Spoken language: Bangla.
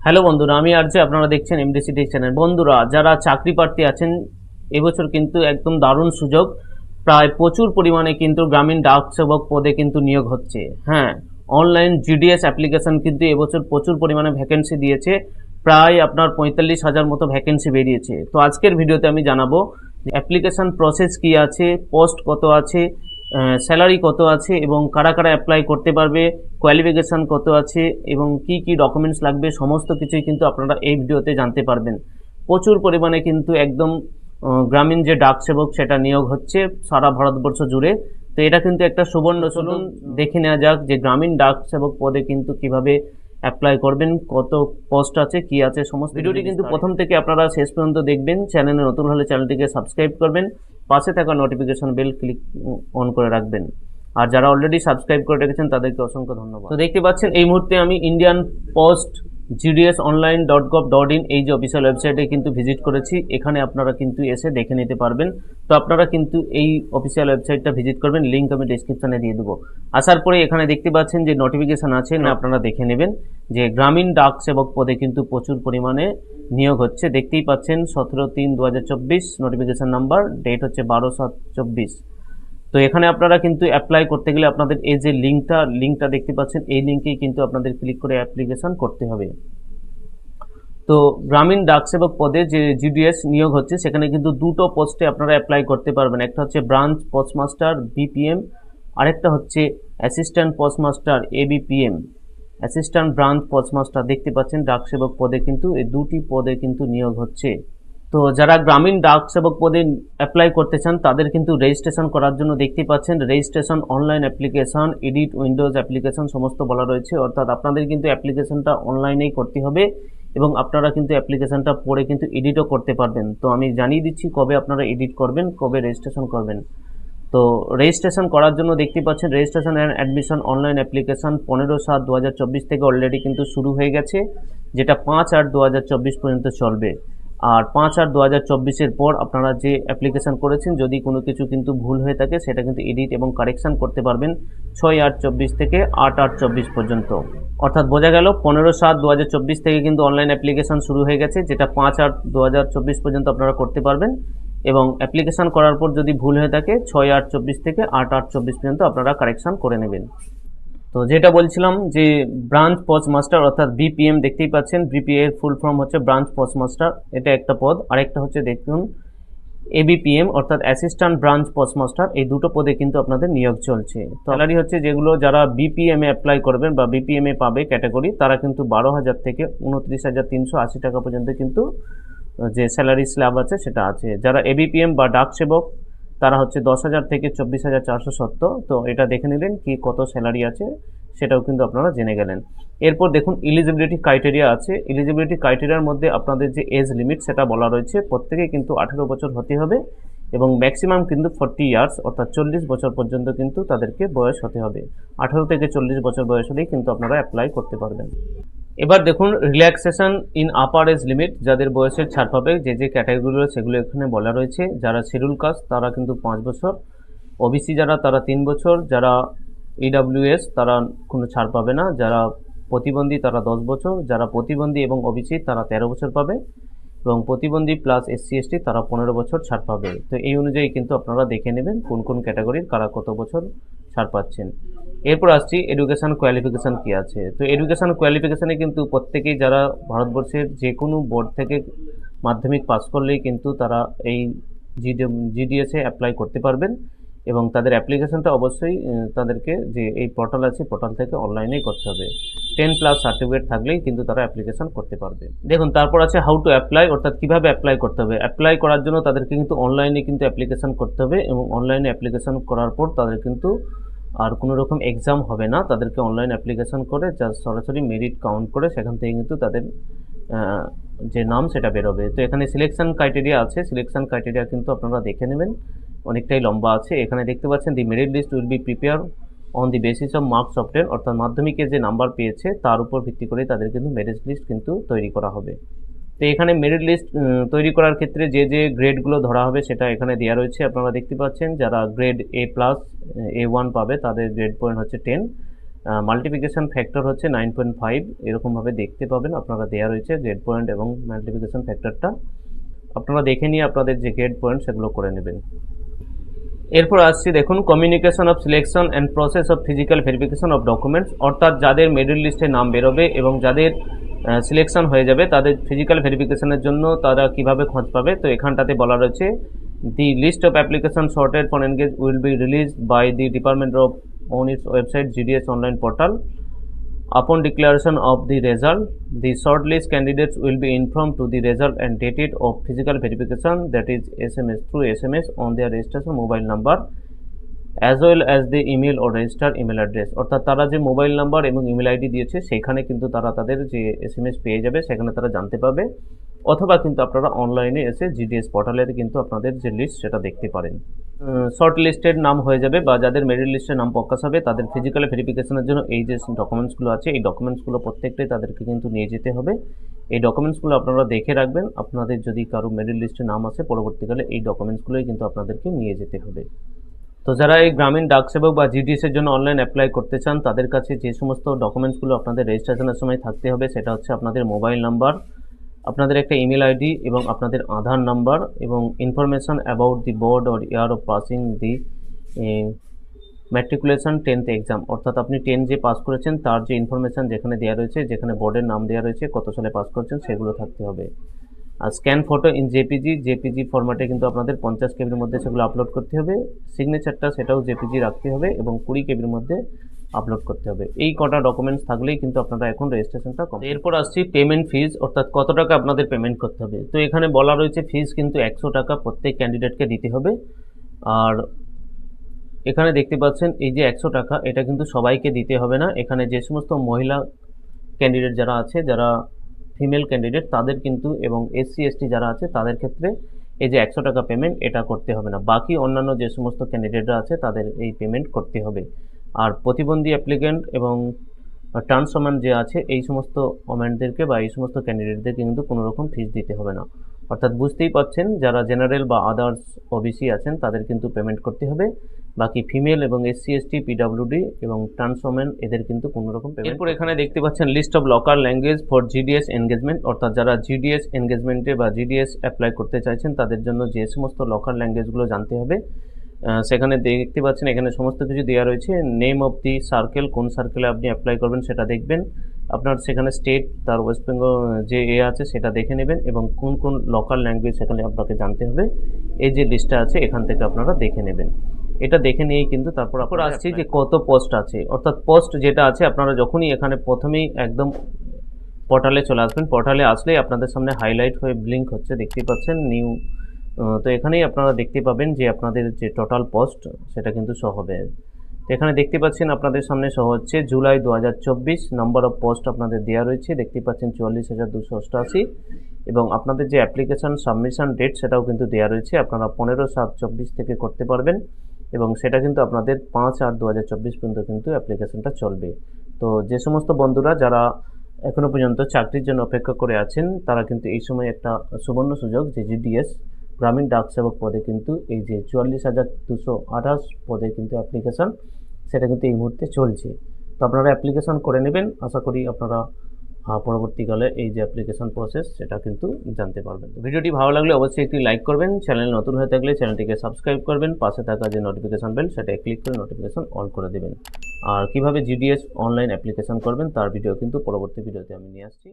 হ্যালো বন্ধুরা, আমি আরজে, আপনারা দেখছেন এমডিসি টেক চ্যানেল। বন্ধুরা, যারা চাকরি প্রার্থী আছেন, এবছর কিন্তু একদম দারুণ সুযোগ। প্রায় প্রচুর পরিমাণে কিন্তু গ্রামীণ ডাক সেবক পদে কিন্তু নিয়োগ হচ্ছে। হ্যাঁ, অনলাইন জিডিএস অ্যাপ্লিকেশন কিন্তু এবছর প্রচুর পরিমাণে ভ্যাকেন্সি দিয়েছে। প্রায় আপনার 45,000 মতো ভ্যাকেন্সি বেরিয়েছে। তো আজকের ভিডিওতে আমি জানাবো অ্যাপ্লিকেশন প্রসেস কি আছে, পোস্ট কত আছে, স্যালারি কত আছে এবং কারা কারা অ্যাপ্লাই করতে পারবে, কোয়ালিফিকেশান কত আছে এবং কি কি ডকুমেন্টস লাগবে, সমস্ত কিছুই কিন্তু আপনারা এই ভিডিওতে জানতে পারবেন। প্রচুর পরিমাণে কিন্তু একদম গ্রামীণ যে ডাক সেবক সেটা নিয়োগ হচ্ছে সারা ভারতবর্ষ জুড়ে। তো এটা কিন্তু একটা সুবর্ণ, চলুন দেখে নেওয়া যাক যে গ্রামীণ ডাক সেবক পদে কিন্তু কিভাবে অ্যাপ্লাই করবেন, কত পোস্ট আছে, কি আছে সমস্ত। ভিডিওটি কিন্তু প্রথম থেকে আপনারা শেষ পর্যন্ত দেখবেন। চ্যানেলে নতুন হলে চ্যানেলটিকে সাবস্ক্রাইব করবেন, পাশে থাকা নোটিফিকেশন বেল ক্লিক অন করে রাখবেন। আর যারা অলরেডি সাবস্ক্রাইব করে রেখেছেন তাদেরকে অসংখ্য ধন্যবাদ। তো দেখতে পাচ্ছেন এই মুহূর্তে আমি ইন্ডিয়ান পোস্ট gdsonline.gov.in এই যে অফিসিয়াল ওয়েবসাইটে কিন্তু ভিজিট করেছি। এখানে আপনারা কিন্তু এসে দেখে নিতে পারবেন। তো আপনারা কিন্তু এই অফিসিয়াল ওয়েবসাইটটা ভিজিট করবেন, লিঙ্ক আমি ডিসক্রিপশনে দিয়ে দেবো। আসার পরে এখানে দেখতে পাচ্ছেন যে নোটিফিকেশান আছে, না আপনারা দেখে নেবেন যে গ্রামীণ ডাক সেবক পদে কিন্তু প্রচুর পরিমাণে নিয়োগ হচ্ছে। দেখতেই পাচ্ছেন 17/3/2024 নোটিফিকেশান নাম্বার, ডেট হচ্ছে 12/7/24। তো এখানে আপনারা কিন্তু অ্যাপ্লাই করতে গেলে আপনাদের এই যে লিঙ্কটা দেখতে পাচ্ছেন, এই লিঙ্কেই কিন্তু আপনাদের ক্লিক করে অ্যাপ্লিকেশন করতে হবে। তো গ্রামীণ ডাক সেবক পদে যে জিডিএস নিয়োগ হচ্ছে সেখানে কিন্তু দুটো পোস্টে আপনারা অ্যাপ্লাই করতে পারবেন। একটা হচ্ছে ব্রাঞ্চ পোস্টমাস্টার বিপিএম, আরেকটা হচ্ছে assistant postmaster ABPM. Assistant branch postmaster দেখতে পাচ্ছেন ডাক সেবক পদে কিন্তু এই দুটি পদে কিন্তু নিয়োগ হচ্ছে। তো যারা গ্রামীণ ডাক সেবক পদে অ্যাপ্লাই করতে চান তাদের কিন্তু রেজিস্ট্রেশন করার জন্য দেখতে পাচ্ছেন registration, online application, edit Windows application সমস্ত বলা রয়েছে। অর্থাৎ আপনাদের কিন্তু অ্যাপ্লিকেশনটা অনলাইনেই করতে হবে এবং আপনারা কিন্তু অ্যাপ্লিকেশনটা পড়ে কিন্তু এডিটও করতে পারবেন। তো আমি জানিয়ে দিচ্ছি কবে আপনারা এডিট করবেন, কবে রেজিস্ট্রেশন করবেন। তো রেজিস্ট্রেশন করার জন্য দেখতে পাচ্ছেন registration and admission online application 15/7/2024 থেকে অলরেডি কিন্তু শুরু হয়ে গেছে, যেটা 5/8/2024 পর্যন্ত চলবে। আর 5/8/2024 পর আপনারা যে অ্যাপ্লিকেশন করেছেন যদি কোনো কিছু কিন্তু ভুল হয়ে থাকে সেটা কিন্তু এডিট এবং কারেকশান করতে পারবেন 6/8/24 থেকে 8/8/24 পর্যন্ত। অর্থাৎ বোঝা গেল 15/7/2024 থেকে কিন্তু অনলাইন অ্যাপ্লিকেশন শুরু হয়ে গেছে, যেটা 5/8/2024 পর্যন্ত আপনারা করতে পারবেন। এবং অ্যাপ্লিকেশান করার পর যদি ভুল হয়ে থাকে 6/8/24 থেকে 8/8/24 পর্যন্ত আপনারা কারেকশান করে নেবেন। তো যেটা বলছিলাম যে ব্রাঞ্চ পোস্টমাস্টার অর্থাৎ বিপিএম দেখতেই পাচ্ছেন, বিপিএ এর ফুল ফর্ম হচ্ছে ব্রাঞ্চ পোস্টমাস্টার, এটা একটা পদ। আরেকটা হচ্ছে দেখুন এবিপিএম অর্থাৎ অ্যাসিস্ট্যান্ট ব্রাঞ্চ পোস্টমাস্টার, এই দুটো পদে কিন্তু আপনাদের নিয়োগ চলছে। তো স্যালারি হচ্ছে যেগুলো যারা বিপিএম এ অ্যাপ্লাই করবেন বা বিপিএম এ পাবে ক্যাটাগরি, তারা কিন্তু 12,000 থেকে 29,380 টাকা পর্যন্ত কিন্তু যে স্যালারি স্ল্যাব আছে সেটা আছে। যারা এবিপিএম বা ডাক সেবক তারা হচ্ছে 10,000 থেকে 24,470। তো এটা দেখে নিলেন কি কত স্যালারি আছে, সেটাও কিন্তু আপনারা জেনে গেলেন। এরপর দেখুন এলিজিবিলিটি ক্রাইটেরিয়া আছে। এলিজিবিলিটি ক্রাইটেরিয়ার মধ্যে আপনাদের যে এজ লিমিট সেটা বলা রয়েছে, প্রত্যেকে কিন্তু 18 বছর হতে হবে এবং ম্যাক্সিমাম কিন্তু 40 ইয়ার্স অর্থাৎ 40 বছর পর্যন্ত কিন্তু তাদেরকে বয়স হতে হবে। 18 থেকে 40 বছর বয়স হলেই কিন্তু আপনারা অ্যাপ্লাই করতে পারবেন। এবার দেখুন relaxation in upper age limit, যাদের বয়সের ছাড় পাবে যে যে ক্যাটাগরিগুলো সেগুলো এখানে বলা রয়েছে। যারা শিডিউল কাস্ট তারা কিন্তু 5 বছর, ওবিসি যারা তারা 3 বছর, যারা ইডাব্লিউএস তারা কোনো ছাড় পাবে না, যারা প্রতিবন্ধী তারা 10 বছর, যারা প্রতিবন্ধী এবং ওবিসি তারা 13 বছর পাবে এবং প্রতিবন্ধী প্লাস এসসি এসটি তারা 15 বছর ছাড় পাবে। তো এই অনুযায়ী কিন্তু আপনারা দেখে নেবেন কোন কোন ক্যাটাগরির কারা কত বছর ছাড় পাচ্ছেন। এরপর আসছি এডুকেশান কোয়ালিফিকেশান কী আছে। তো এডুকেশান কোয়ালিফিকেশানে কিন্তু প্রত্যেকেই যারা ভারতবর্ষের যে কোনো বোর্ড থেকে মাধ্যমিক পাস করলেই কিন্তু তারা এই জিডিএসে অ্যাপ্লাই করতে পারবেন এবং তাদের অ্যাপ্লিকেশনটা অবশ্যই তাদেরকে যে এই পোর্টাল আছে পোর্টাল থেকে অনলাইনেই করতে হবে। 10+ সার্টিফিকেট থাকলেই কিন্তু তারা অ্যাপ্লিকেশন করতে পারবে। দেখুন তারপর আছে হাউ টু অ্যাপ্লাই, অর্থাৎ কীভাবে অ্যাপ্লাই করতে হবে। অ্যাপ্লাই করার জন্য তাদেরকে কিন্তু অনলাইনে কিন্তু অ্যাপ্লিকেশন করতে হবে এবং অনলাইনে অ্যাপ্লিকেশন করার পর তাদের কিন্তু আর কোনো রকম এক্সাম হবে না, তাদেরকে অনলাইন অ্যাপ্লিকেশন করে জাস্ট সরাসরি মেরিট কাউন্ট করে সেখান থেকে কিন্তু তাদের যে নাম সেটা বেরোবে। তো এখানে সিলেকশন ক্রাইটেরিয়া আছে, সিলেকশন ক্রাইটেরিয়া কিন্তু আপনারা দেখে নেবেন, অনেকটাই লম্বা আছে। এখানে দেখতে পাচ্ছেন the merit list will be prepare on the basis of marks of 10, অর্থাৎ মাধ্যমিকে যে নাম্বার পেয়েছে তার উপর ভিত্তি করে তাদের কিন্তু মেরিট লিস্ট কিন্তু তৈরি করা হবে। তো এখানে মেরিট লিস্ট তৈরি করার ক্ষেত্রে যে যে গ্রেডগুলো ধরা হবে সেটা এখানে দেওয়া রয়েছে, আপনারা দেখতে পাচ্ছেন। যারা গ্রেড A+, A1 পাবে তাদের গ্রেড পয়েন্ট হচ্ছে 10, মাল্টিপ্লিকেশন ফ্যাক্টর হচ্ছে 9.5, এরকমভাবে দেখতে পাবেন আপনারা দেওয়া রয়েছে গ্রেড পয়েন্ট এবং মাল্টিপ্লিকেশন ফ্যাক্টরটা। আপনারা দেখে নিয়ে আপনাদের যে গ্রেড পয়েন্ট সেগুলো করে নেবেন। এরপর আসছি দেখুন, communication of selection and process of physical verification of documents, অর্থাৎ যাদের মেরিট লিস্টে নাম বেরোবে এবং যাদের সিলেকশন হয়ে যাবে তাদের ফিজিক্যাল ভেরিফিকেশনের জন্য তারা কিভাবে খোঁজ পাবে। তো এখানটাতে বলা রয়েছে, the list of application shorted for engage will be released by the department of on its website GDS online portal. Upon declaration of the result, the shortlist candidates will be informed to the result and dated of physical verification, that is SMS, through SMS on their registration mobile number as well as the email or registered email address। অর্থাৎ তারা যে মোবাইল নাম্বার এবং ইমেল আইডি দিয়েছে সেখানে কিন্তু তারা তাদের যে SMS পেয়ে যাবে, সেখানে তারা জানতে পাবে। অথবা কিন্তু আপনারা অনলাইনে এসে GDS পোর্টালে কিন্তু আপনাদের যে লিস্ট সেটা দেখতে পারেন। শর্ট লিস্টের নাম হয়ে যাবে বা যাদের মেরিট লিস্টের নাম প্রকাশ হবে তাদের ফিজিক্যাল ভেরিফিকেশনের জন্য এই যে ডকুমেন্টসগুলো আছে এই ডকুমেন্টসগুলো প্রত্যেকটাই তাদেরকে কিন্তু নিয়ে যেতে হবে। এই ডকুমেন্টসগুলো আপনারা দেখে রাখবেন, আপনাদের যদি কারো মেরিট লিস্টে নাম আসে পরবর্তীকালে এই ডকুমেন্টসগুলোই কিন্তু আপনাদেরকে নিয়ে যেতে হবে। তো যারা এই গ্রামীণ ডাক সেবক বা GDS এর জন্য অনলাইন অ্যাপ্লাই করতে চান তাদের কাছে যে সমস্ত ডকুমেন্টসগুলো আপনাদের রেজিস্ট্রেশনের সময় থাকতে হবে সেটা হচ্ছে আপনাদের মোবাইল নাম্বার, আপনাদের একটা ইমেল আইডি এবং আপনাদের আধার নাম্বার এবং information about the board or year of passing the matriculation 10th exam, অর্থাৎ আপনি 10 যে পাস করেছেন তার যে ইনফরমেশন যেখানে দেওয়া রয়েছে, যেখানে বোর্ডের নাম দেওয়া রয়েছে, কত সালে পাস করেছেন সেগুলো থাকতে হবে। আর স্ক্যান ফটো ইন জেপিজি ফরম্যাটে কিন্তু আপনাদের 50 কেবির মধ্যে সেগুলো আপলোড করতে হবে। সিগনেচারটা সেটাও জেপিজি রাখতে হবে এবং 20 কেবির মধ্যে আপলোড করতে হবে। এই কটা ডকুমেন্টস থাকলেই কিন্তু আপনারা এখন রেজিস্ট্রেশনটা কমপ্লিট। এরপর আসছি পেমেন্ট ফিজ, অর্থাৎ কত টাকা আপনাদের পেমেন্ট করতে হবে। তো এখানে বলা রয়েছে ফিজ কিন্তু 100 টাকা প্রত্যেক ক্যান্ডিডেটকে দিতে হবে। আর এখানে দেখতে পাচ্ছেন এই যে 100 টাকা এটা কিন্তু সবাইকে দিতে হবে না। এখানে যে সমস্ত মহিলা ক্যান্ডিডেট যারা আছে, যারা ফিমেল ক্যান্ডিডেট তাদের কিন্তু এবং SC ST যারা আছে তাদের ক্ষেত্রে এই যে 100 টাকা পেমেন্ট এটা করতে হবে না। বাকি অন্যান্য যে সমস্ত ক্যান্ডিডেটরা আছে তাদের এই পেমেন্ট করতে হবে। আর প্রতিবন্ধী অ্যাপ্লিক্যান্ট এবং ট্রান্সওম্যান যে আছে এই সমস্ত ওমেনদেরকে বা এই সমস্ত ক্যান্ডিডেটদেরকে কিন্তু কোনো রকম ফিস দিতে হবে না। অর্থাৎ বুঝতেই পাচ্ছেন যারা জেনারেল বা আদার্স OBC আছেন তাদের কিন্তু পেমেন্ট করতে হবে। বাকি ফিমেল এবং SC ST PWD এবং ট্রান্সওম্যান এদের কিন্তু কোনো রকম পেমেন্ট। এরপর এখানে দেখতে পাচ্ছেন list of local language for GDS engagement, অর্থাৎ যারা GDS এনগেজমেন্টে বা GDS অ্যাপ্লাই করতে চাইছেন তাদের জন্য যে সমস্ত লোকাল ল্যাঙ্গুয়েজগুলো জানতে হবে সেখানে দেখতে পাচ্ছেন এখানে সমস্ত কিছু দেওয়া রয়েছে। নেম অফ দি সার্কেল, কোন সার্কেলে আপনি অ্যাপ্লাই করবেন সেটা দেখবেন। আপনার সেখানে স্টেট তার ওয়েস্ট বেঙ্গল যে আছে সেটা দেখে নেবেন এবং কোন কোন লোকাল ল্যাঙ্গুয়েজ সেখানে আপনাকে জানতে হবে এই যে লিস্টটা আছে এখান থেকে আপনারা দেখে নেবেন। এটা দেখে নিয়েই কিন্তু তারপর আসছি যে কত পোস্ট আছে, অর্থাৎ পোস্ট যেটা আছে আপনারা যখনই এখানে প্রথমেই একদম পোর্টালে চলে আসবেন, পোর্টালে আসলেই আপনাদের সামনে হাইলাইট হয়ে ব্লিঙ্ক হচ্ছে দেখতে পাচ্ছেন নিউ। তো এখানেই আপনারা দেখতে পাবেন যে আপনাদের যে টোটাল পোস্ট সেটা কিন্তু শো হবে। তো এখানে দেখতে পাচ্ছেন আপনাদের সামনে শো হচ্ছে জুলাই 2024 নাম্বার অফ পোস্ট আপনাদের দেওয়া রয়েছে দেখতে পাচ্ছেন 44,288 এবং আপনাদের যে অ্যাপ্লিকেশন সাবমিশন ডেট সেটাও কিন্তু দেওয়া রয়েছে। আপনারা 15/7/24 থেকে করতে পারবেন এবং সেটা কিন্তু আপনাদের 5/8/2024 পর্যন্ত কিন্তু অ্যাপ্লিকেশনটা চলবে। তো যে সমস্ত বন্ধুরা যারা এখনো পর্যন্ত চাকরির জন্য অপেক্ষা করে আছেন তারা কিন্তু এই সময় একটা সুবর্ণ সুযোগ যে GDS গ্রামীণ ডাক সেবক পদে কিন্তু এই যে 44,228 পদে কিন্তু অ্যাপ্লিকেশন সেটা কিন্তু এই মুহূর্তে চলছে। তো আপনারা অ্যাপ্লিকেশন করে নেবেন, আশা করি আপনারা পরবর্তীকালে এই যে অ্যাপ্লিকেশন প্রসেস সেটা কিন্তু জানতে পারবেন। ভিডিওটি ভালো লাগলে অবশ্যই একটি লাইক করবেন, চ্যানেল নতুন হয়ে থাকলে চ্যানেলটিকে সাবস্ক্রাইব করবেন, পাশে থাকা যে নোটিফিকেশন বেল সেটা ক্লিক করে নোটিফিকেশন অল করে দেবেন। আর কিভাবে GDS অনলাইন অ্যাপ্লিকেশন করবেন তার ভিডিও কিন্তু পরবর্তী ভিডিওতে আমি নিয়ে আসছি।